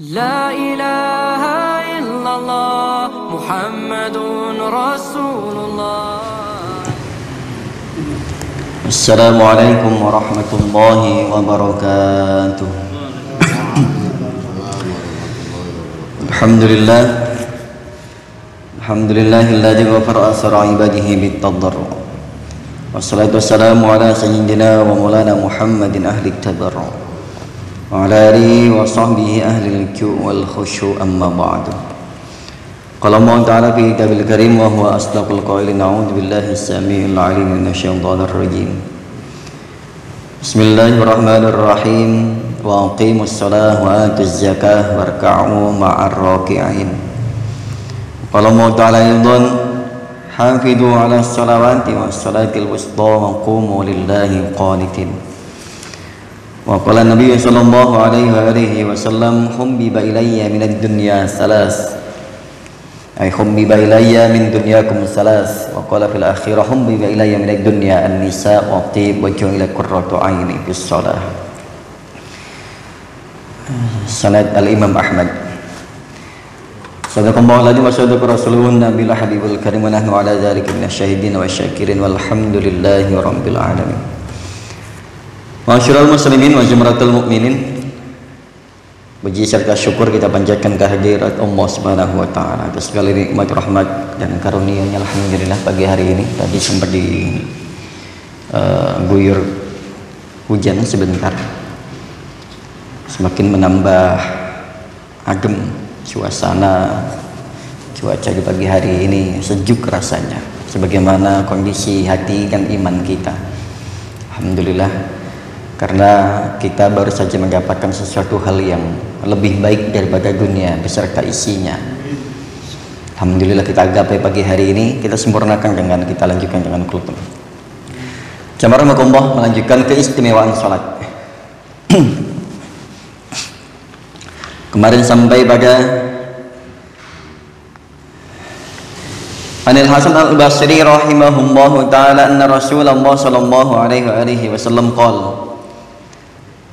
لا إله إلا الله محمد رسول الله. السلام عليكم ورحمة الله وبركاته. الحمد لله الذي غفر أثر عباده بالتضرع، والصلاة والسلام على سيدنا ومولانا محمد أهل التبرع وعلى آله وصحبه أهل الكوء والخشوع. أما بعد. قال الله تعالى في كتابه الكريم وهو أصدق القائلين: أعوذ بالله السميع العليم من الشيطان الرجيم. بسم الله الرحمن الرحيم. وأقيموا الصلاة وآتوا الزكاة واركعوا مع الراكعين. قال الله تعالى أيضا: حافظوا على الصلوات والصلاة الوسطى وقوموا لله قانتين. وقال النبي صلى الله عليه وآله وسلم: حبب إلي من الدنيا ثلاث، أي حبب إلي من دنياكم ثلاث. وقال في الأخيرة: حبب إلي من الدنيا النساء والطيب وجعلت قرة عيني في الصلاة. Sanad Al-Imam Ahmad. Sadaqallahu aladzim wa sadaqa rasulun nabiyul habibul karim wa nahnu ala dzalika minasyahidin wa syakirin walhamdulillahi rabbil alamin. Ma'asyiral muslimin wa jumratul mukminin, puji serta syukur kita panjatkan kehadirat Allah Subhanahu wa taala atas segala nikmat, rahmat dan karunia-Nya. Alhamdulillah pagi hari ini tadi sempat guyur hujan sebentar, semakin menambah adem suasana. Cuaca di pagi hari ini sejuk rasanya, sebagaimana kondisi hati dan iman kita. Alhamdulillah, karena kita baru saja mendapatkan sesuatu hal yang lebih baik daripada dunia beserta isinya. Alhamdulillah kita gapai pagi hari ini, kita sempurnakan dengan kita lanjutkan dengan kultum. Jamaah rahimakumullah, melanjutkan keistimewaan salat. Kemarin sampai pada Anil Hasan Al-Basri rahimahullahu ta'ala anna Rasulullah sallallahu alaihi wasallam qala: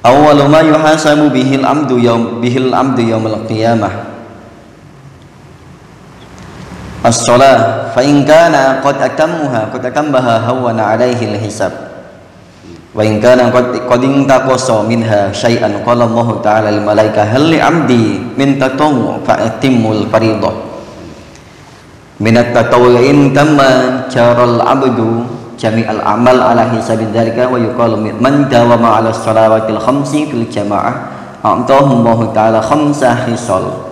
awwalu ma yuhasabu bihil amdu yaumil qiyamah as-shalah, fa in kana qad atammaha hawana alaihi al-hisab, wa in kana qad intaqasa minha syai'an qala Allah ta'ala lil malaikah hal li 'abdi min tatawwu fa atimmul fariidah minat tatawwu'in tamma jaral 'abdu jami'al amal ala hisabi dzalika wa yuqalu man dawama 'ala shalawatil khamsi fil jamaah a'tahu Allah ta'ala khamsa hisal.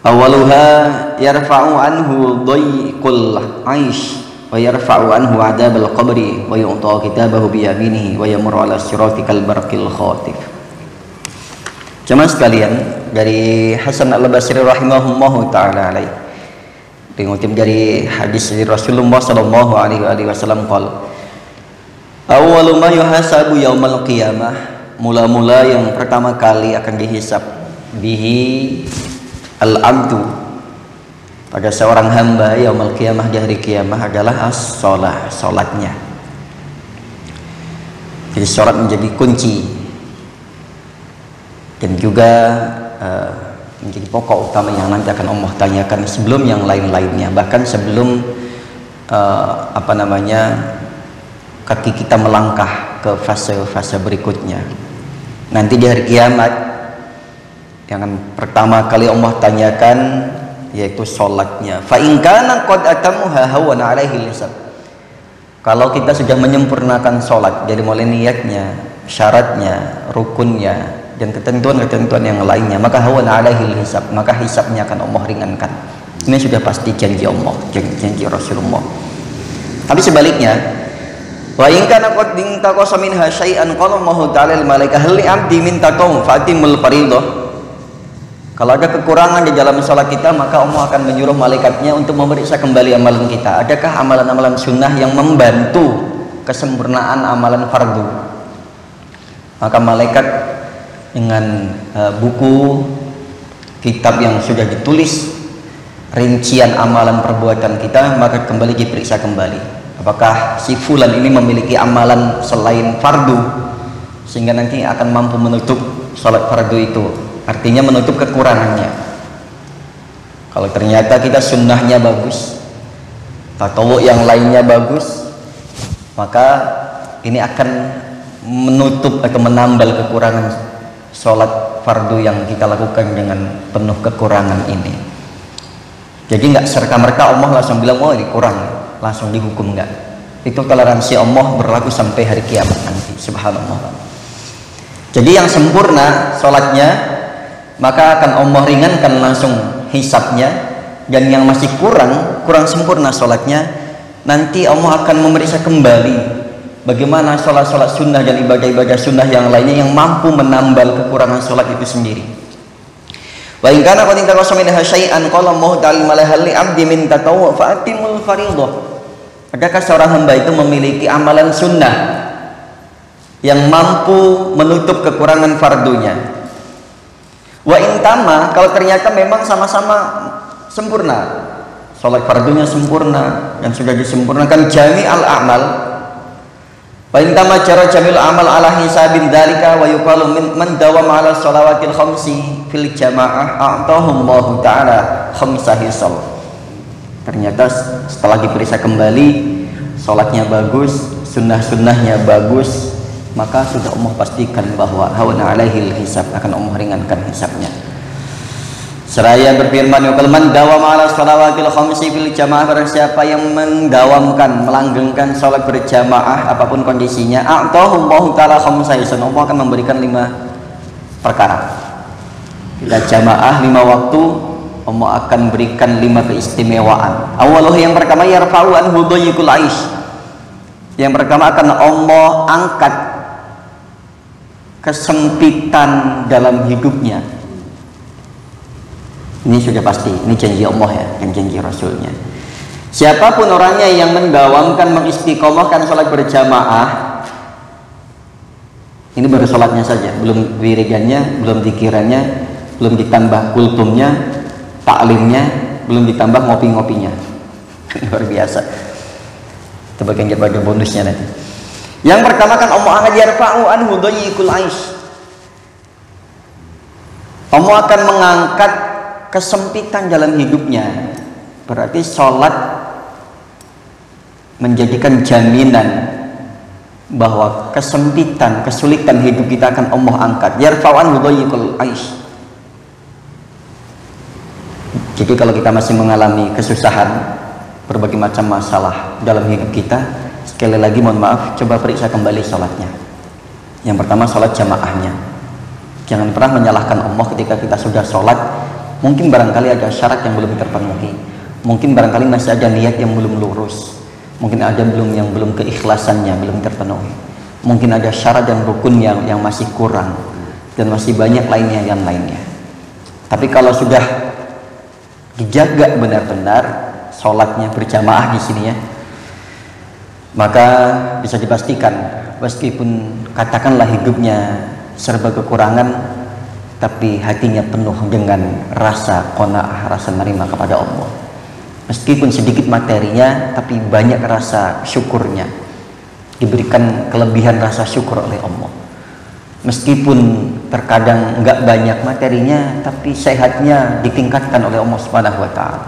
Awaluha yarfa'u anhu dhayqul 'aish wa yarfa'u anhu 'adzabal qabri wa yu'ta kitabahu bi yaminihi wa yamurru 'ala sirati kal barqil khatif. Jemaah sekalian, dari Hasan Al-Basri rahimahullahu ta'ala alaih dikutip dari hadis dari Rasulullah sallallahu alaihi wasallam qala: awwalu ma yuhasabu yaumal qiyamah, mula-mula yang pertama kali akan dihisab bihi al-abdu pada seorang hamba yaumul qiyamah di hari kiamah adalah as-shalah, salatnya. Jadi salat menjadi kunci dan juga menjadi pokok utama yang nanti akan Allah tanyakan sebelum yang lain-lainnya, bahkan sebelum kaki kita melangkah ke fase-fase berikutnya. Nanti di hari kiamat yang pertama kali Allah tanyakan yaitu sholatnya. Fa in kana qad atamuha hawana alaihi hisab. Kalau kita sudah menyempurnakan sholat dari mulai niatnya, syaratnya, rukunnya dan ketentuan-ketentuan yang lainnya, maka hawan alaihi hisab, maka hisabnya akan Allah ringankan. Ini sudah pasti janji Allah, janji Rasulullah. Tapi sebaliknya, wa in kana qad intaqasa minha syai'an qala Allah ta'ala lil malaikah hal li 'abdi min taqawm fatimul fariidah. Kalau ada kekurangan di dalam salat kita, maka Allah akan menyuruh malaikatnya untuk memeriksa kembali amalan kita. Adakah amalan-amalan sunnah yang membantu kesempurnaan amalan fardu? Maka malaikat dengan buku kitab yang sudah ditulis rincian amalan perbuatan kita, maka kembali diperiksa kembali apakah si fulan ini memiliki amalan selain fardu sehingga nanti akan mampu menutup salat fardu itu artinya menutup kekurangannya. Kalau ternyata kita sunnahnya bagus, tatawwu yang lainnya bagus, maka ini akan menutup atau menambal kekurangan sholat fardu yang kita lakukan dengan penuh kekurangan ini. Jadi nggak serta-merta Allah langsung bilang, oh ini kurang, langsung dihukum, nggak. Itu toleransi Allah berlaku sampai hari kiamat nanti, subhanallah. Jadi yang sempurna sholatnya, maka akan Allah ringankan langsung hisabnya, dan yang masih kurang sempurna sholatnya, nanti Allah akan memeriksa kembali bagaimana sholat-sholat sunnah dan ibadah-ibadah sunnah yang lainnya yang mampu menambal kekurangan sholat itu sendiri. Wa in kana qad intaqasa minha syai'an qala Allah ta'ala malahal li 'abdi min tatawwu fa atimul fardhah. Adakah seorang hamba itu memiliki amalan sunnah yang mampu menutup kekurangan fardunya? Wa intama, kalau ternyata memang sama-sama sempurna, sholat fardunya sempurna dan sudah disempurnakan jami'al a'mal. Wa intama cara jami'ul amal ala hisabin dzalika wa yuqalu man dawama ala shalawatil khamsi fil jamaah a'tahumullahu ta'ala khamsa hisab. Ternyata setelah diperiksa kembali sholatnya bagus, sunnah-sunnahnya bagus, maka sudah Allah pastikan bahwa hawana alaihil hisab, akan Allah ringankan hisabnya. Seraya berfirman, man dawama ala shalawatil khamsi fil jamaah, barang siapa yang mendawamkan, melanggengkan sholat berjamaah apapun kondisinya, a'tahumullahu ta'ala khamsa hisab, Allah akan memberikan 5 perkara. Bila jamaah 5 waktu, Allah akan berikan 5 keistimewaan. Awaluh, yang pertama, yarfa'u anhu dhayyqul 'aish. Yang pertama akan Allah angkat kesempitan dalam hidupnya. Ini sudah pasti, ini janji Allah ya, dan janji Rasulnya. Siapapun orangnya yang mendawamkan, mengistiqomahkan sholat berjamaah, ini baru sholatnya saja, belum wiridannya, belum zikirannya, belum ditambah kultumnya, taklimnya, belum ditambah ngopi-ngopinya. Luar biasa. Itu bagian daripada bonusnya nanti. Yang pertama kan Allah akan yarfa'u anhu dhayyqul 'aish. Allah akan mengangkat kesempitan dalam hidupnya. Berarti sholat menjadikan jaminan bahwa kesempitan, kesulitan hidup kita akan Allah angkat. Yarfa'u anhu dhayyqul 'aish. Jadi kalau kita masih mengalami kesusahan, berbagai macam masalah dalam hidup kita, sekali lagi mohon maaf, coba periksa kembali sholatnya. Yang pertama, sholat jamaahnya. Jangan pernah menyalahkan Allah ketika kita sudah sholat. Mungkin barangkali ada syarat yang belum terpenuhi, mungkin barangkali masih ada niat yang belum lurus, mungkin ada yang belum keikhlasannya belum terpenuhi, mungkin ada syarat dan rukun yang masih kurang, dan masih banyak lainnya. Tapi kalau sudah dijaga benar-benar sholatnya berjamaah di sini ya, maka bisa dipastikan meskipun katakanlah hidupnya serba kekurangan, tapi hatinya penuh dengan rasa qanaah, rasa menerima kepada Allah. Meskipun sedikit materinya, tapi banyak rasa syukurnya, diberikan kelebihan rasa syukur oleh Allah. Meskipun terkadang enggak banyak materinya, tapi sehatnya ditingkatkan oleh Allah Subhanahu wa ta'ala.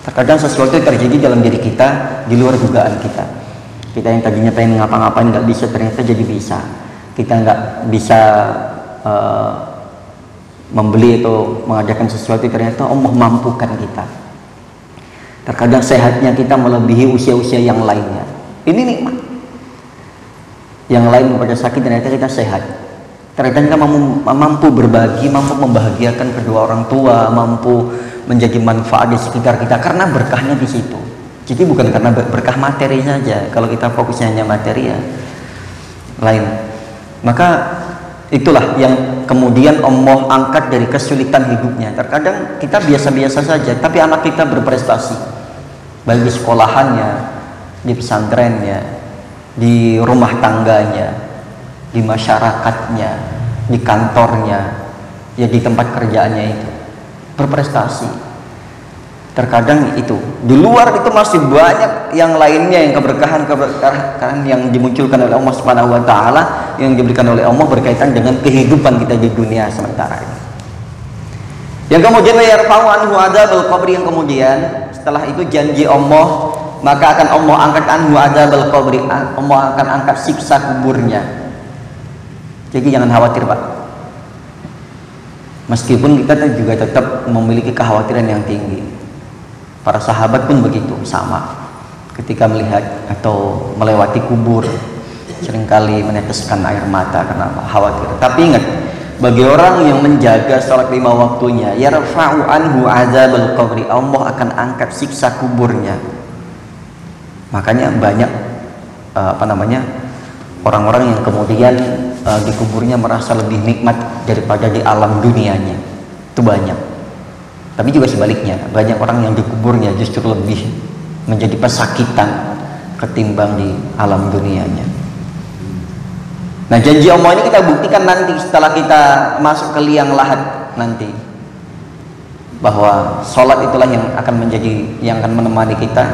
Terkadang sesuatu yang terjadi dalam diri kita di luar dugaan kita. Kita yang tadinya pengen ngapa-ngapain nggak bisa, ternyata jadi bisa. Kita nggak bisa membeli atau mengadakan sesuatu, ternyata Allah mampukan kita. Terkadang sehatnya kita melebihi usia-usia yang lainnya. Ini nikmat. Yang lain pada sakit, ternyata kita sehat. Ternyata kita mampu berbagi, mampu membahagiakan kedua orang tua, mampu menjadi manfaat di sekitar kita, karena berkahnya di situ. Jadi bukan karena berkah materi saja. Kalau kita fokusnya hanya materi ya lain. Maka itulah yang kemudian Allah angkat dari kesulitan hidupnya. Terkadang kita biasa-biasa saja, tapi anak kita berprestasi, baik di sekolahannya, di pesantrennya, di rumah tangganya, di masyarakatnya, di kantornya, ya di tempat kerjaannya itu berprestasi. Terkadang itu di luar itu masih banyak yang lainnya, yang keberkahan yang dimunculkan oleh Allah Subhanahu wa ta'ala, yang diberikan oleh Allah berkaitan dengan kehidupan kita di dunia sementara ini. Yang kemudian yarfa'u anhu adzabal qabri, yang kemudian setelah itu janji Allah, maka akan Allah angkat anhu adzabal qabri, Allah akan angkat siksa kuburnya. Jadi jangan khawatir Pak. Meskipun kita juga tetap memiliki kekhawatiran yang tinggi. Para sahabat pun begitu, sama. Ketika melihat atau melewati kubur, seringkali meneteskan air mata karena khawatir. Tapi ingat, bagi orang yang menjaga sholat 5 waktunya, yarfa'u anhu adzabal qabri, Allah akan angkat siksa kuburnya. Makanya banyak orang-orang yang kemudian di kuburnya merasa lebih nikmat daripada di alam dunianya. Itu banyak. Tapi juga sebaliknya, banyak orang yang di kuburnya justru lebih menjadi pesakitan ketimbang di alam dunianya. Nah, janji Allah ini kita buktikan nanti setelah kita masuk ke liang lahat nanti, bahwa sholat itulah yang akan menemani kita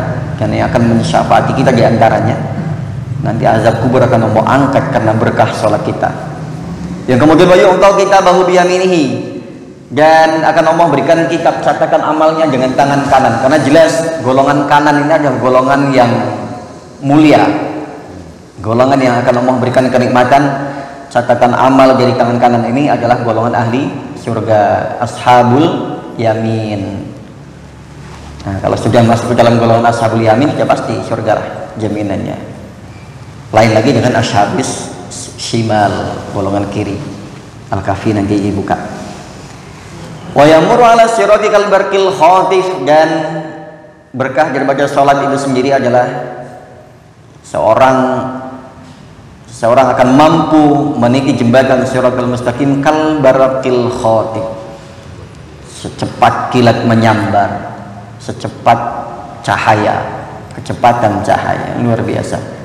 dan yang akan mensyafaati kita di antaranya. Nanti azab kubur akan Allah angkat karena berkah sholat kita. Yang kemudian bayu engkau kita bahu biyaminihi, dan akan Allah berikan kitab catatan amalnya dengan tangan kanan, karena jelas golongan kanan ini adalah golongan yang mulia, golongan yang akan Allah berikan kenikmatan. Catatan amal dari tangan kanan ini adalah golongan ahli surga, ashabul yamin. Nah, kalau sudah masuk ke dalam golongan ashabul yamin, sudah pasti surga lah jaminannya. Lain lagi dengan ashabis shimal, golongan kiri. Al-Kahfi nanti dibuka. Wa yamuru ala sirati kal barqil khatif, dan berkah daripada sholat itu sendiri adalah seorang akan mampu menaiki jembatan siratal mustaqim kal barqil khatif, secepat kilat menyambar, secepat cahaya, kecepatan cahaya luar biasa.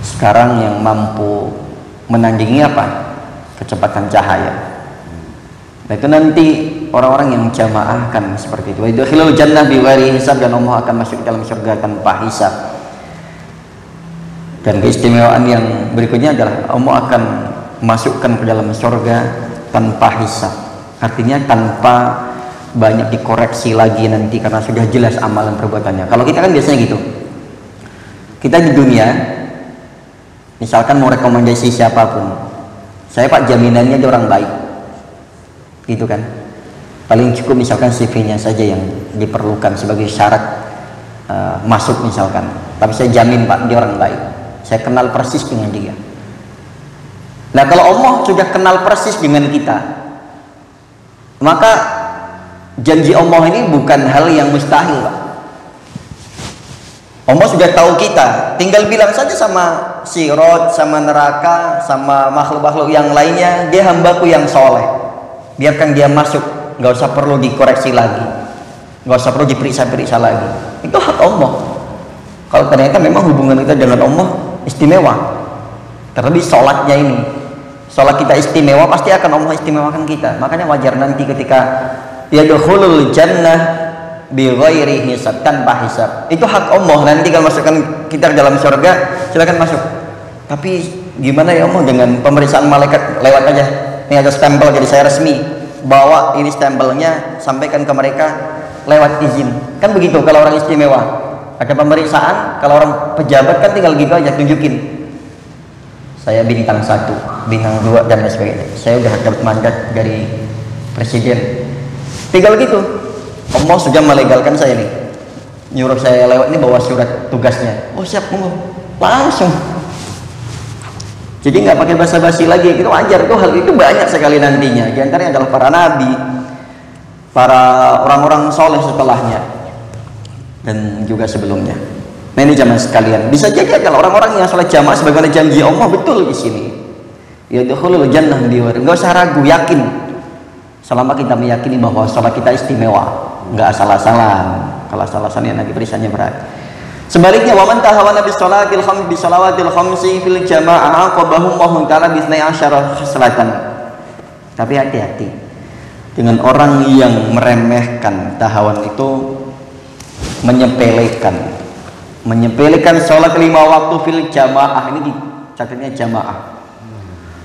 Sekarang yang mampu menandingi apa? Kecepatan cahaya. Nah, itu nanti orang-orang yang jamaah akan seperti itu. Idkhilul jannah bighairi hisab, dan Allah akan masuk ke dalam surga tanpa hisab. Dan keistimewaan yang berikutnya adalah Allah akan masukkan ke dalam surga tanpa hisab. Artinya tanpa banyak dikoreksi lagi nanti, karena sudah jelas amalan perbuatannya. Kalau kita kan biasanya gitu. Kita di dunia misalkan mau rekomendasi siapapun, saya Pak jaminannya dia orang baik, gitu kan. Paling cukup misalkan CV-nya saja yang diperlukan sebagai syarat masuk misalkan. Tapi saya jamin Pak dia orang baik, saya kenal persis dengan dia. Nah, kalau Allah sudah kenal persis dengan kita, maka janji Allah ini bukan hal yang mustahil Pak. Allah sudah tahu kita, tinggal bilang saja sama sirat, sama neraka, sama makhluk-makhluk yang lainnya, dia hambaku yang soleh, biarkan dia masuk, nggak usah perlu dikoreksi lagi, nggak usah perlu diperiksa-periksa lagi. Itu hak Allah. Kalau ternyata memang hubungan kita dengan Allah istimewa, terlebih sholatnya ini, sholat kita istimewa, pasti akan Allah istimewakan kita. Makanya wajar nanti ketika yadkhulul jannah bighairi hisab, tanpa hisab. Itu hak Allah. Nanti kalau masukkan kita dalam surga, silakan masuk. Tapi gimana ya Allah dengan pemeriksaan malaikat lewat aja? Ini ada stempel, jadi saya resmi. Bawa ini stempelnya, sampaikan ke mereka lewat izin. Kan begitu kalau orang istimewa. Ada pemeriksaan, kalau orang pejabat kan tinggal gitu aja tunjukin. Saya bintang 1, bintang 2 dan lain sebagainya. Saya udah dapat mandat dari presiden. Tinggal gitu. Allah sudah melegalkan saya nih, nyuruh saya lewat ini bawa surat tugasnya. Oh siap, langsung. Jadi nggak pakai basa-basi lagi. Itu wajar, tuh hal itu banyak sekali nantinya. Di antaranya adalah para nabi, para orang-orang soleh setelahnya, dan juga sebelumnya. Nah ini jamaah sekalian, bisa jadi kalau orang-orang yang sholat jamaah sebagaimana janji Allah betul di sini. Yadkhulul jannah biwari. Nggak usah ragu, yakin. Selama kita meyakini bahwa sholat kita istimewa, nggak asal-asalan. Kalau asal-asalan nanti perisannya berat. Sebaliknya, wa man tahawana bis shalatil khams bi shalawatil khamsi fil jamaah aqabahu Allah taala bi 12 khaslatan. Tapi hati-hati dengan orang yang meremehkan tahawan itu, menyepelekan sholat 5 waktu fil jamaah. Ini dicatatnya jamaah.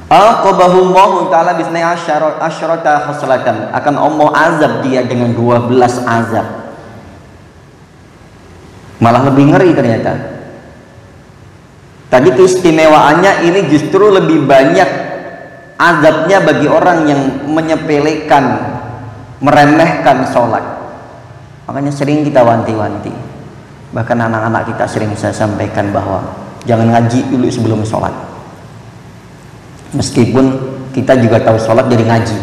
Aqabahullahu ta'ala bisnai asyarata khaslatan, akan Allah azab dia dengan 12 azab. Malah lebih ngeri ternyata. Tadi keistimewaannya, ini justru lebih banyak azabnya bagi orang yang menyepelekan, meremehkan sholat. Makanya sering kita wanti-wanti, bahkan anak-anak kita sering saya sampaikan bahwa jangan ngaji dulu sebelum sholat. Meskipun kita juga tahu sholat dari ngaji,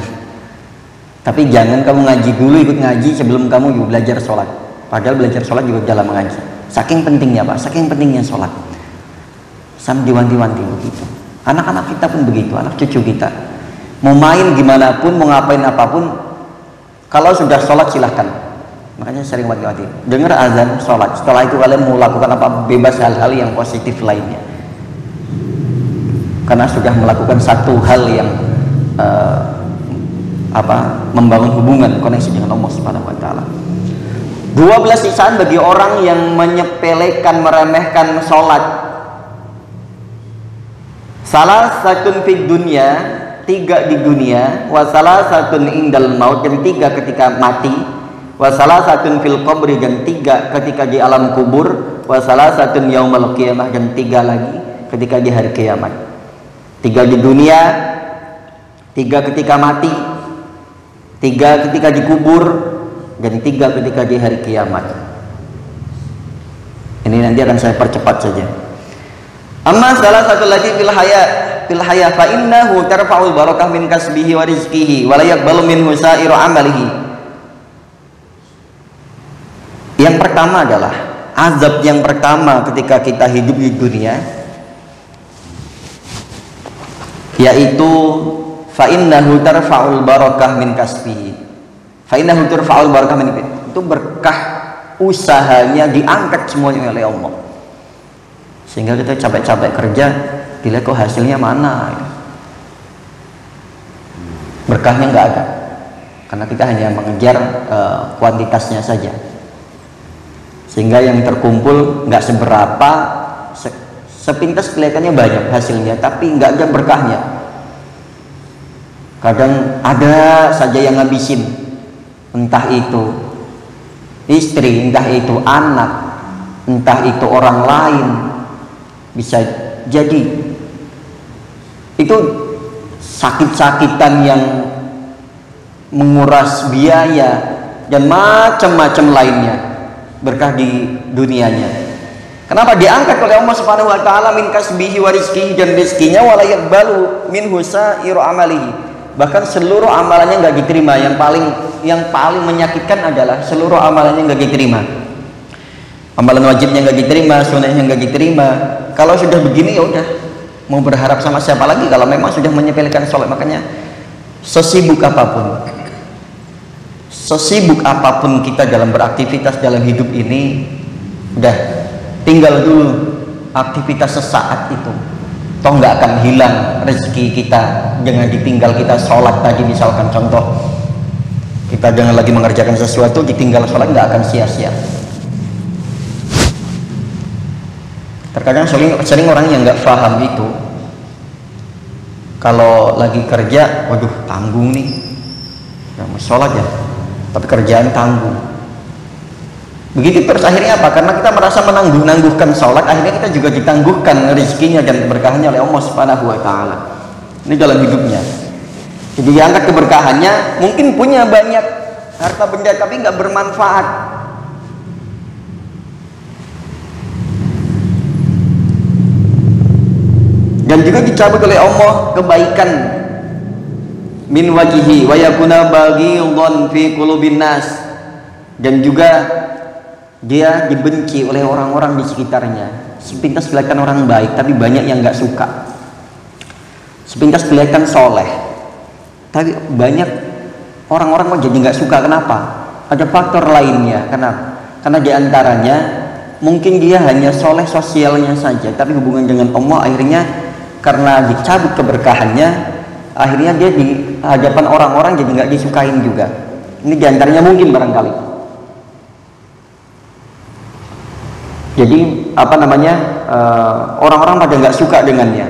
tapi jangan kamu ngaji dulu, ikut ngaji sebelum kamu juga belajar sholat. Padahal belajar sholat juga dalam mengaji. Saking pentingnya Pak, saking pentingnya sholat, sampai diwanti-wanti begitu. Anak-anak kita pun begitu, anak cucu kita. Mau main gimana pun, mau ngapain apapun, kalau sudah sholat silahkan. Makanya sering wanti-wanti, dengar azan sholat, setelah itu kalian mau lakukan apa, bebas hal-hal yang positif lainnya. Karena sudah melakukan satu hal yang membangun hubungan, koneksi dengan Allah Subhanahu wa taala. 12 siksaan bagi orang yang menyepelekan, meremehkan sholat. Salah satu fid dunya, 3 di dunia, wa salah satu indal maut, dan 3 ketika mati, wa salah satu fil qabri, dan 3 ketika di alam kubur, wa salah satu yaumal qiyamah, dan 3 lagi ketika di hari kiamat. 3 di dunia, 3 ketika mati, 3 ketika dikubur, dan 3 ketika di hari kiamat. Ini nanti akan saya percepat saja. Amma salah satu lagi fil haya fa innahu tarfa'ul barakah min kasbihi wa rizqihi wa la yaqbalu minhu sa'iru amalihi. Yang pertama adalah azab yang pertama ketika kita hidup di dunia, yaitu fa innahu tarfa'ul barakah min kasbihi. Fa innahu tarfa'ul barakah min, itu berkah usahanya diangkat semuanya oleh Allah. Sehingga kita capek-capek kerja, dilihat kok hasilnya mana, berkahnya nggak ada, karena kita hanya mengejar kuantitasnya saja, sehingga yang terkumpul nggak seberapa, sepintas kelihatannya banyak hasilnya, tapi nggak ada berkahnya. Kadang ada saja yang ngabisin, entah itu istri, entah itu anak, entah itu orang lain. Bisa jadi itu sakit-sakitan yang menguras biaya dan macam-macam lainnya, berkah di dunianya. Kenapa diangkat oleh Allah Subhanahu wa taala min kasbihi wa rizqihi, dan rizkinya wala yaqbalu minhu sa'iru amalihi. Bahkan seluruh amalannya enggak diterima. Yang paling menyakitkan adalah seluruh amalannya enggak diterima. Amalan wajibnya enggak diterima, sunnahnya enggak diterima. Kalau sudah begini ya udah, mau berharap sama siapa lagi kalau memang sudah menyepelekan sholat. Makanya sesibuk apapun kita dalam beraktivitas dalam hidup ini, udah tinggal dulu aktivitas sesaat itu, toh nggak akan hilang rezeki kita dengan ditinggal kita sholat tadi. Misalkan contoh, kita jangan lagi mengerjakan sesuatu, ditinggal sholat nggak akan sia-sia. Terkadang sering orang yang nggak paham itu, kalau lagi kerja, waduh tanggung nih, ya mau sholat ya, tapi kerjaan tanggung. Begitu terus akhirnya apa? Karena kita merasa menangguhkan sholat, akhirnya kita juga ditangguhkan rezekinya dan berkahnya oleh Allah Subhanahu wa taala. Ini dalam hidupnya. Jadi diangkat keberkahannya, mungkin punya banyak harta benda tapi nggak bermanfaat. Dan juga dicabut oleh Allah kebaikan min wajihi wa yakuna baghidhan fi qulubin nas, dan juga dia dibenci oleh orang-orang di sekitarnya. Sepintas kelihatan orang baik tapi banyak yang nggak suka. Sepintas kelihatan soleh tapi banyak orang-orang kok jadi nggak suka. Kenapa? Ada faktor lainnya. Karena diantaranya mungkin dia hanya soleh sosialnya saja, tapi hubungan dengan Allah akhirnya karena dicabut keberkahannya, akhirnya dia di hadapan orang-orang jadi nggak disukain juga. Ini diantaranya mungkin barangkali. Jadi orang-orang pada nggak suka dengannya.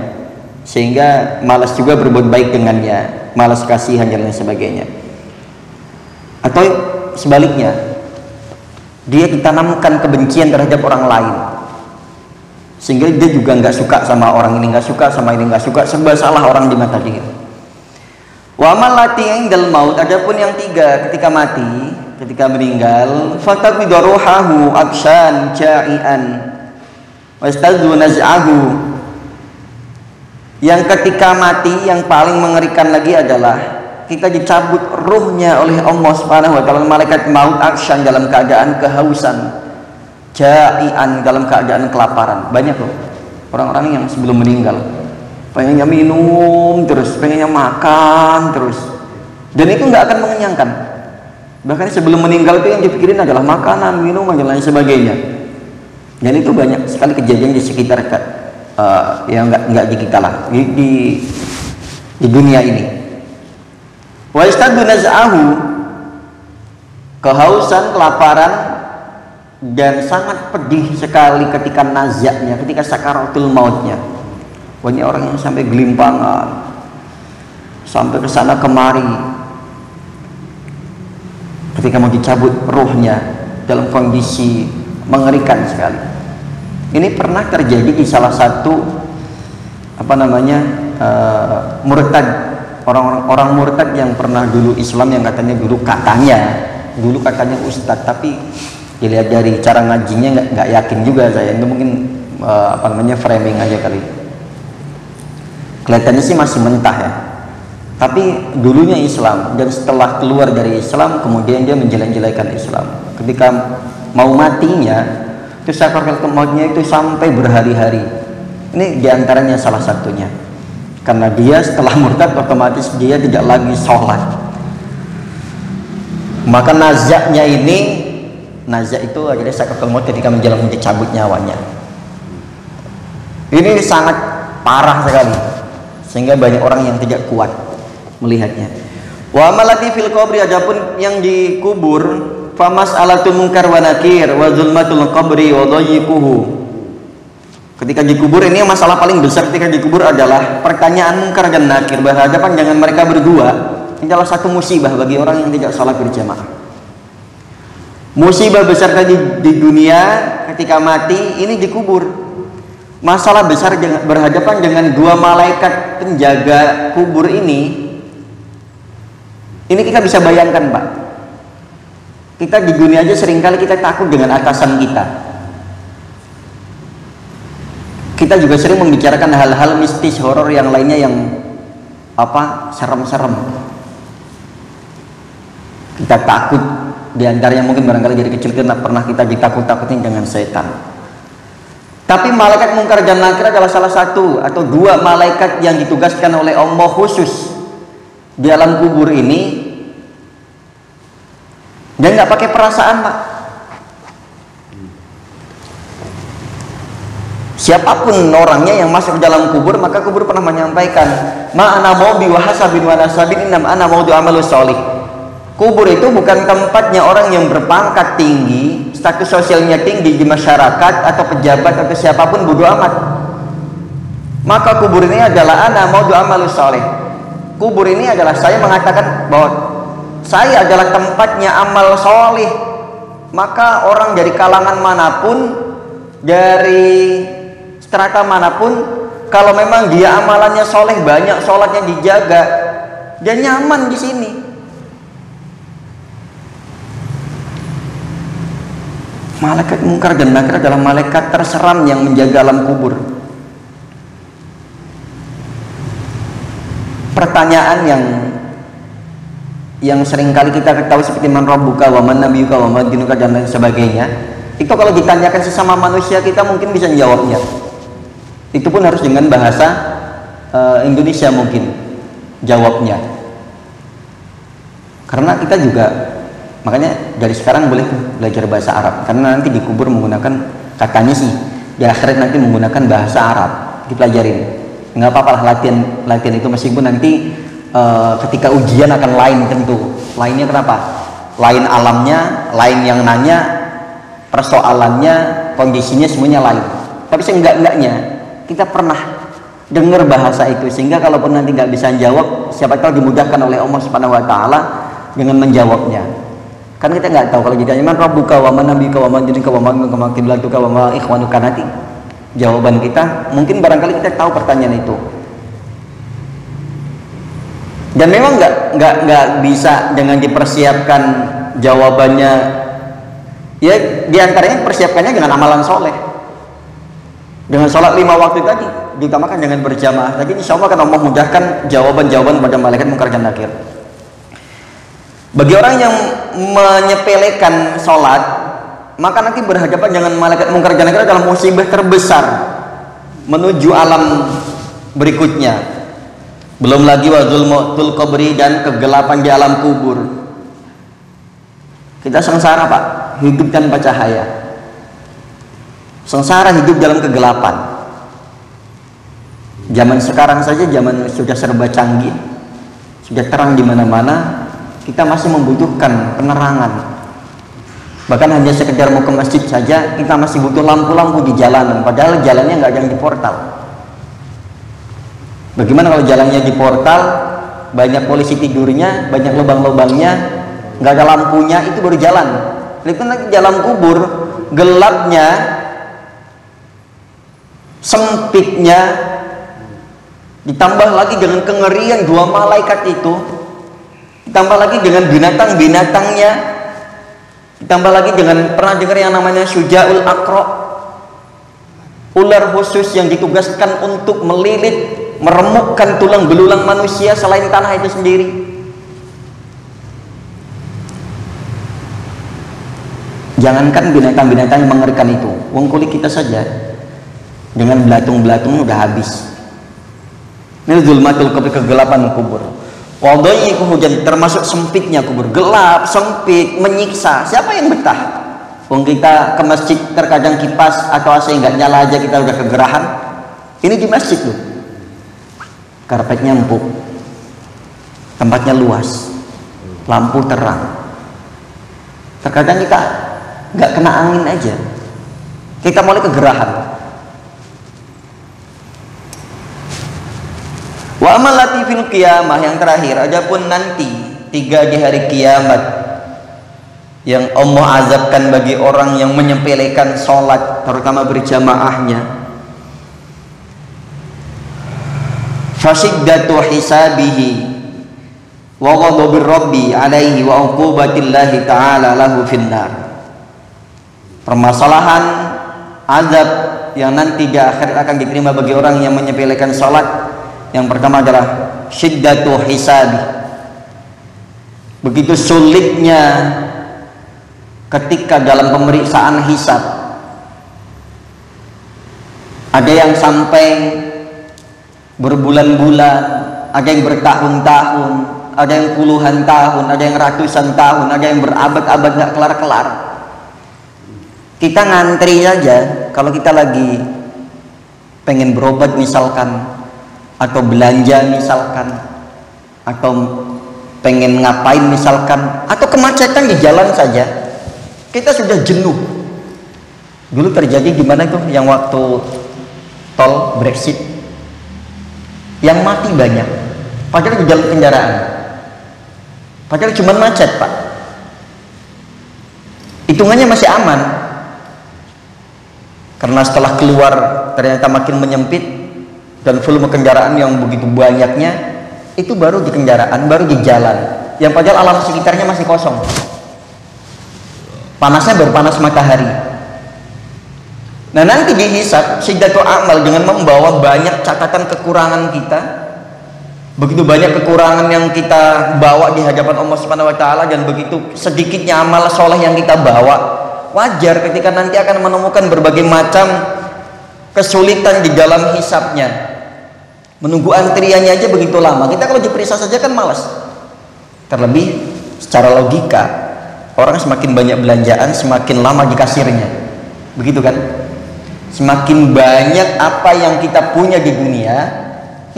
sehingga malas juga berbuat baik dengannya, malas kasihan dan lain sebagainya. Atau sebaliknya, dia ditanamkan kebencian terhadap orang lain, sehingga dia juga nggak suka sama orang ini, nggak suka sama ini, nggak suka, serba salah orang di mata dia. Wa malati indal maut, adapun yang tiga ketika mati, ketika meninggal, fataqidu ruhahu akshan ja'ian wastadzu naz'ahu. Yang ketika mati yang paling mengerikan lagi adalah kita dicabut ruhnya oleh Allah Subhanahu wa taala, malaikat maut akshan dalam keadaan kehausan, ja'ian dalam keadaan kelaparan. Banyak loh orang-orang yang sebelum meninggal pengennya minum terus, pengennya makan terus, dan itu nggak akan mengenyangkan. Bahkan sebelum meninggal itu yang dipikirin adalah makanan, minuman dan lain sebagainya. Dan itu banyak sekali kejadian di sekitar yang nggak di kita lah, di dunia ini. Wa istadu naz'ahu, kehausan, kelaparan, dan sangat pedih sekali ketika nazaknya, ketika sakaratul mautnya. Banyak orang yang sampai gelimpangan, sampai ke sana kemari ketika mau dicabut ruhnya dalam kondisi mengerikan sekali. Ini pernah terjadi di salah satu murtad, orang murtad yang pernah dulu Islam, yang dulu katanya ustadz, tapi dilihat dari cara ngajinya nggak yakin juga saya. Itu mungkin framing aja kali. Kelihatannya sih masih mentah ya. Tapi dulunya Islam, dan setelah keluar dari Islam kemudian dia menjelek-jelekan Islam. Ketika mau matinya itu sakaratul mautnya itu sampai berhari-hari. Ini diantaranya salah satunya, karena dia setelah murtad otomatis dia tidak lagi sholat. Maka nazak itu adalah sakaratul maut ketika menjelang dicabut nyawanya. Ini sangat parah sekali, sehingga banyak orang yang tidak kuat melihatnya. Wa malati fil qabri, adapun yang dikubur, famas alatul munkar wa nakir wa zulmatul qabri wa dhayiquhu. Ketika dikubur, ini masalah paling besar ketika dikubur adalah pertanyaan munkar dan nakir berhadapan dengan mereka berdua. Ini adalah satu musibah bagi orang yang tidak salat berjamaah. Musibah besar tadi di dunia ketika mati, ini dikubur. Masalah besar berhadapan dengan dua malaikat penjaga kubur ini kita bisa bayangkan, Pak. Kita di dunia aja seringkali kita takut dengan atasan kita. Kita juga sering membicarakan hal-hal mistis, horor yang lainnya yang serem-serem. Kita takut, diantaranya mungkin barangkali dari kecil kita pernah kita ditakut-takutin dengan setan. Tapi malaikat mungkar dan nakir adalah salah satu atau dua malaikat yang ditugaskan oleh Allah khusus di alam kubur ini. Dan nggak pakai perasaan, Pak. Siapapun orangnya yang masuk dalam kubur, maka kubur pernah menyampaikan, ma ana maubi wa hasabin wa nasabin innam ana maudu amalus sholih. Kubur itu bukan tempatnya orang yang berpangkat tinggi, status sosialnya tinggi di masyarakat atau pejabat atau siapapun, bodo amat. Maka kubur ini adalah ana maudu amalus sholih. Kubur ini adalah saya mengatakan bahwa saya adalah tempatnya amal solih. Maka orang dari kalangan manapun, dari strata manapun, kalau memang dia amalannya soleh, banyak sholatnya dijaga, dia nyaman di sini. Malaikat mungkar dan nakir adalah malaikat terseram yang menjaga alam kubur. Pertanyaan yang seringkali kita ketahui seperti man rabbuka wa man nabiyuka wa ma dinuka dan lain sebagainya, itu kalau ditanyakan sesama manusia kita mungkin bisa menjawabnya. Itu pun harus dengan bahasa Indonesia mungkin jawabnya. Karena kita juga, makanya dari sekarang boleh belajar bahasa Arab, karena nanti dikubur menggunakan, katanya sih di akhirat nanti menggunakan bahasa Arab, dipelajarin. Nggak apa-apa lah latihan itu, meskipun nanti ketika ujian akan lain tentu. Lainnya kenapa? Lain alamnya, lain yang nanya, persoalannya, kondisinya semuanya lain. Tapi seenggak-enggaknya kita pernah dengar bahasa itu, sehingga kalaupun nanti nggak bisa jawab, siapa tahu dimudahkan oleh Allah Subhanahu wa taala dengan menjawabnya. Kan kita nggak tahu kalau ditanya man rabbuka wa man nabiyuka wa man dinuka wa man qiblatuka wa ma ikhwanuka, nanti jawaban kita mungkin barangkali kita tahu pertanyaan itu. Dan memang nggak bisa dengan dipersiapkan jawabannya. Ya diantaranya persiapkannya dengan amalan soleh, dengan sholat 5 waktu tadi, diutamakan dengan berjamaah. Tadi insya Allah akan Allah mudahkan jawaban-jawaban pada malaikat munkar dan nakir. Bagi orang yang menyepelekan sholat, maka nanti berhadapan dengan malaikat munkar dan nakir dalam musibah terbesar menuju alam berikutnya. Belum lagi wa zulmatul qabri, dan kegelapan di alam kubur. Kita sengsara Pak, hidup tanpa cahaya. Sengsara hidup dalam kegelapan. Zaman sekarang saja zaman sudah serba canggih, sudah terang di mana-mana, kita masih membutuhkan penerangan. Bahkan hanya sekedar mau ke masjid saja kita masih butuh lampu-lampu di jalanan, padahal jalannya nggak ada yang di portal. Bagaimana kalau jalannya di portal, banyak polisi tidurnya, banyak lubang-lubangnya, nggak ada lampunya, itu baru jalan. Itu nanti jalan kubur, gelapnya, sempitnya, ditambah lagi dengan kengerian 2 malaikat itu, ditambah lagi dengan binatang-binatangnya, ditambah lagi dengan, pernah dengar yang namanya Syuja'ul Aqra, ular khusus yang ditugaskan untuk melilit, meremukkan tulang belulang manusia selain tanah itu sendiri. Jangankan binatang-binatang yang mengerikan itu, wong kulit kita saja dengan belatung-belatung udah habis. Ini zulmatul qabr, kegelapan kubur. Wadai hujan, termasuk sempitnya kubur, gelap, sempit, menyiksa. Siapa yang betah? Wong kita ke masjid terkadang kipas atau AC nggak nyala aja kita udah kegerahan. Ini di masjid loh. Karpetnya empuk, tempatnya luas, lampu terang. Terkadang kita nggak kena angin aja, kita mulai kegerahan. Wa amalati fil qiyamah, yang terakhir, adapun nanti 3 di hari kiamat yang Allah azabkan bagi orang yang menyepelekan sholat, terutama berjamaahnya. Fasiddatu hisabihi wa ghadabir rabbi alaihi wa uqubatillahi ta'ala lahu finnar. Permasalahan azab yang nanti di akhir akan diterima bagi orang yang menyepelekan salat, yang pertama adalah syiddatu hisabi. Begitu sulitnya ketika dalam pemeriksaan hisab. Ada yang sampai berbulan-bulan, ada yang bertahun-tahun, ada yang puluhan tahun, ada yang ratusan tahun, ada yang berabad-abad nggak kelar-kelar. Kita ngantri aja kalau kita lagi pengen berobat misalkan, atau belanja misalkan, atau pengen ngapain misalkan, atau kemacetan di jalan saja, kita sudah jenuh. Dulu terjadi gimana itu yang waktu tol Brexit, yang mati banyak, padahal di jalan kendaraan, padahal cuma macet Pak, hitungannya masih aman, karena setelah keluar ternyata makin menyempit dan volume kendaraan yang begitu banyaknya, itu baru di kendaraan, baru di jalan, yang padahal alam sekitarnya masih kosong, panasnya baru panas matahari. Nah nanti dihisab syiddatu amal dengan membawa banyak catatan kekurangan kita, begitu banyak kekurangan yang kita bawa di hadapan Allah Subhanahu wa taala, dan begitu sedikitnya amal soleh yang kita bawa. Wajar ketika nanti akan menemukan berbagai macam kesulitan di dalam hisabnya. Menunggu antriannya aja begitu lama. Kita kalau diperiksa saja kan malas. Terlebih secara logika, orang semakin banyak belanjaan semakin lama di kasirnya, begitu kan? Semakin banyak apa yang kita punya di dunia,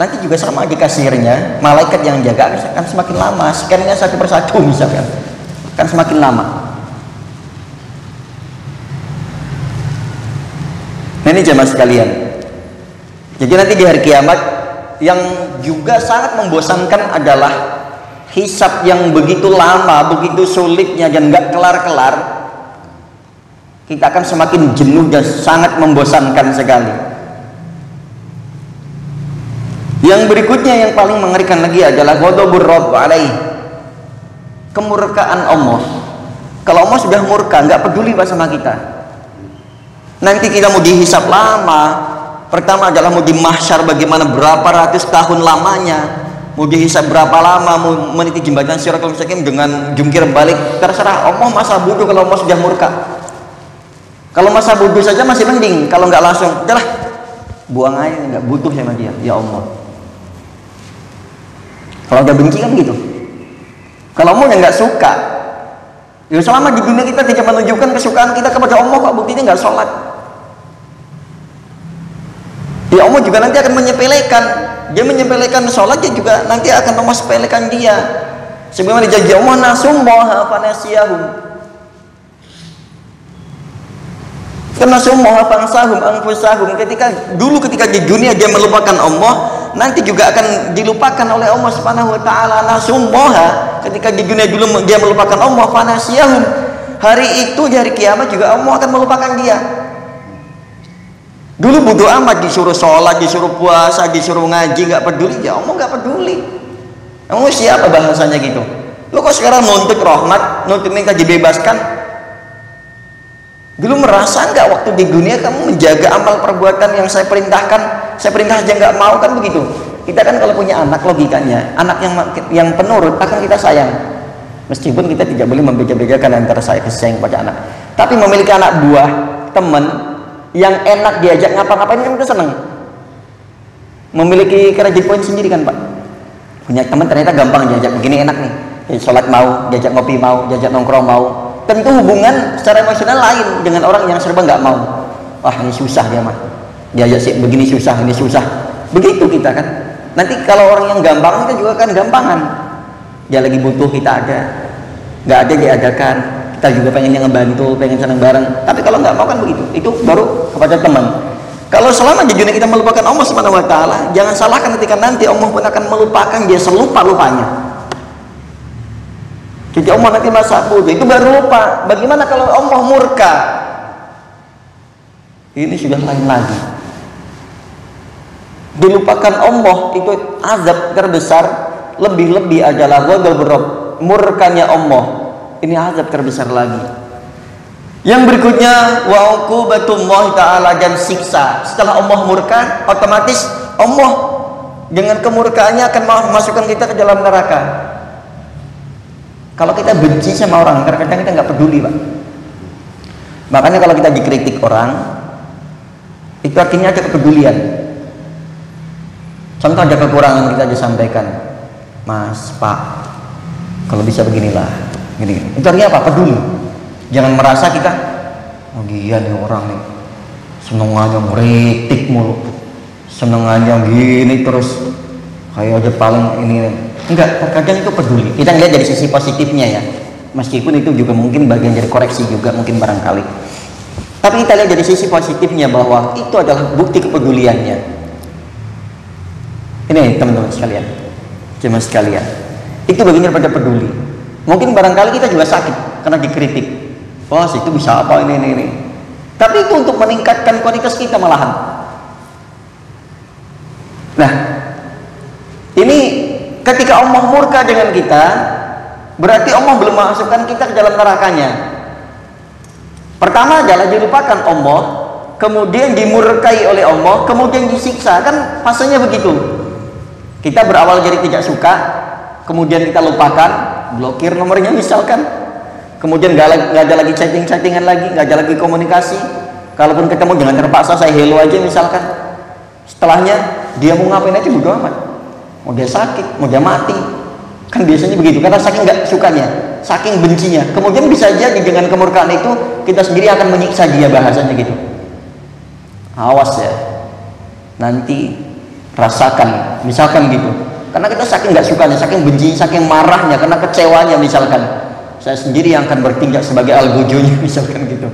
nanti juga sama di kasirnya, malaikat yang jaga akan semakin lama, scan-nya satu persatu misalkan, kan semakin lama. Nah ini jemaah sekalian, Jadi nanti di hari kiamat yang juga sangat membosankan adalah hisab yang begitu lama, begitu sulitnya dan nggak kelar-kelar. Kita akan semakin jenuh dan sangat membosankan sekali. Yang berikutnya yang paling mengerikan lagi adalah ghadabur rabb alaih, kemurkaan Allah. Kalau Allah sudah murka, nggak peduli Pak sama kita. Nanti kita mau dihisab lama. Pertama adalah mau di mahsyar bagaimana, berapa ratus tahun lamanya, mau dihisab berapa lama, mau meniti jembatan Shiratal Mustaqim dengan jungkir balik, terserah. Allah masa bodoh kalau Allah sudah murka. Kalau masa bodoh saja masih mending, kalau nggak langsung, udahlah buang aja, nggak butuh sama dia, ya Allah. Kalau udah benci kan gitu. Kalau Allah yang nggak suka, ya selama di dunia kita tidak menunjukkan kesukaan kita kepada Allah, kok buktinya nggak sholat. Ya Allah juga nanti akan menyepelekan. Dia menyepelekan sholat, dia juga nanti akan menyepelekan dia. Sebagaimana dijanji Allah, nasummaha fanasiyahum. Karena summaha fansahum anfusahum. Ketika di dunia dia melupakan Allah, nanti juga akan dilupakan oleh Allah Subhanahu wa taala. Nasummaha, ketika di dunia dulu dia melupakan Allah, fanasiyahum. Hari itu, di hari kiamat juga Allah akan melupakan dia. Dulu bodo amat, disuruh sholat, disuruh puasa, disuruh ngaji, nggak peduli. Ya Allah nggak peduli. Kamu siapa bahasanya gitu? Lo kok sekarang nuntut rahmat, nuntut minta dibebaskan? Dulu merasa nggak waktu di dunia kamu menjaga amal perbuatan yang saya perintahkan, saya perintah aja nggak mau, kan begitu? Kita kan kalau punya anak, logikanya anak yang penurut akan kita sayang, meskipun kita tidak boleh membeda-bedakan antara saya sayang pada anak. Tapi memiliki anak buah, teman yang enak diajak ngapa-ngapain kan kita seneng. Memiliki kredit poin sendiri kan Pak. Punya teman ternyata gampang diajak, begini enak nih, sholat mau, diajak ngopi mau, diajak nongkrong mau. Tentu hubungan secara emosional lain dengan orang yang serba nggak mau. Wah ini susah dia mah, diajak sih begini susah, ini susah. Begitu kita kan. Nanti kalau orang yang gampang, kita juga kan gampangan. Dia lagi butuh, kita ada. Nggak ada diadakan. Kita juga pengen yang ngebantu, pengen senang bareng. Tapi kalau nggak mau kan begitu. Itu baru kepada teman. Kalau selama di dunia kita melupakan Allah Subhanahu wa taala, jangan salahkan ketika nanti Allah pun akan melupakan dia selupa-lupanya. Jadi Allah nanti masa bodoh, itu baru lupa. Bagaimana kalau Allah murka? Ini sudah lain lagi. Dilupakan Allah itu azab terbesar. Lebih-lebih adalah ghadabur rabb, murkanya Allah. Ini azab terbesar lagi. Yang berikutnya wa uqubatullah taala, dan siksa. Setelah Allah murka, otomatis Allah dengan kemurkaannya akan memasukkan kita ke dalam neraka. Kalau kita benci sama orang, kadang-kadang kita nggak peduli Pak. Makanya kalau kita dikritik orang, itu artinya ada kepedulian. Contoh ada kekurangan kita disampaikan, Mas, Pak, kalau bisa beginilah, gini. Itu artinya apa? Peduli. Jangan merasa kita, oh iya nih orang nih, senengannya ngeritik mulu, senengannya gini terus, kayak aja paling ini nih. Enggak, terkadang itu peduli. Kita lihat dari sisi positifnya ya, meskipun itu juga mungkin bagian dari koreksi juga mungkin barangkali. Tapi kita lihat dari sisi positifnya bahwa itu adalah bukti kepeduliannya. Ini teman-teman sekalian, jemaah sekalian, itu bagian daripada peduli. Mungkin barangkali kita juga sakit karena dikritik. Bos itu bisa apa ini. Tapi itu untuk meningkatkan kualitas kita malahan. Nah, ini ketika Allah murka dengan kita, berarti Allah belum masukkan kita ke dalam nerakanya. Pertama adalah dilupakan Allah, kemudian dimurkai oleh Allah, kemudian disiksa. Kan fasenya begitu. Kita berawal jadi tidak suka, kemudian kita lupakan, blokir nomornya misalkan, kemudian nggak ada lagi chattingan lagi, nggak ada lagi komunikasi. Kalaupun ketemu jangan terpaksa, saya hello aja misalkan. Setelahnya dia mau ngapain aja bodo amat. Mau dia sakit, mau dia mati, kan biasanya begitu, karena saking nggak sukanya, saking bencinya. Kemudian bisa jadi dengan kemurkaan itu kita sendiri akan menyiksa dia, bahasanya gitu. Awas ya, nanti rasakan, misalkan gitu. Karena kita saking nggak sukanya, saking bencinya, saking marahnya, karena kecewanya misalkan, saya sendiri yang akan bertindak sebagai algojonya misalkan gitu.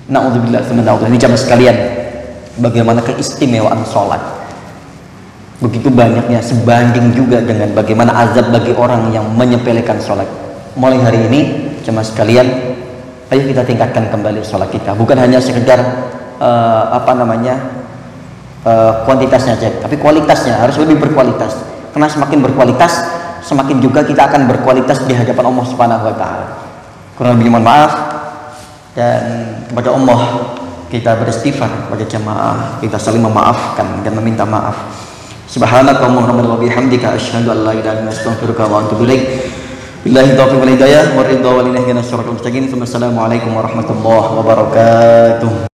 Na'udzubillah, ini jamaah sekalian. bagaimana keistimewaan sholat. Begitu banyaknya, sebanding juga dengan bagaimana azab bagi orang yang menyepelekan sholat. Mulai hari ini, jemaah sekalian, ayo kita tingkatkan kembali sholat kita. Bukan hanya sekedar kuantitasnya saja, tapi kualitasnya harus lebih berkualitas. Karena semakin berkualitas, semakin juga kita akan berkualitas di hadapan Allah Subhanahu wa taala. Kurang lebih mohon maaf, dan kepada Allah kita beristighfar, kepada jamaah kita saling memaafkan dan meminta maaf. Subhanakallahumma wa bihamdika asyhadu an la ilaha illa anta astaghfiruka wa atubu ilaik. Billahi taufiq wal hidayah wa ridha wal ilahi nasrul mustaqim. Assalamualaikum warahmatullahi wabarakatuh.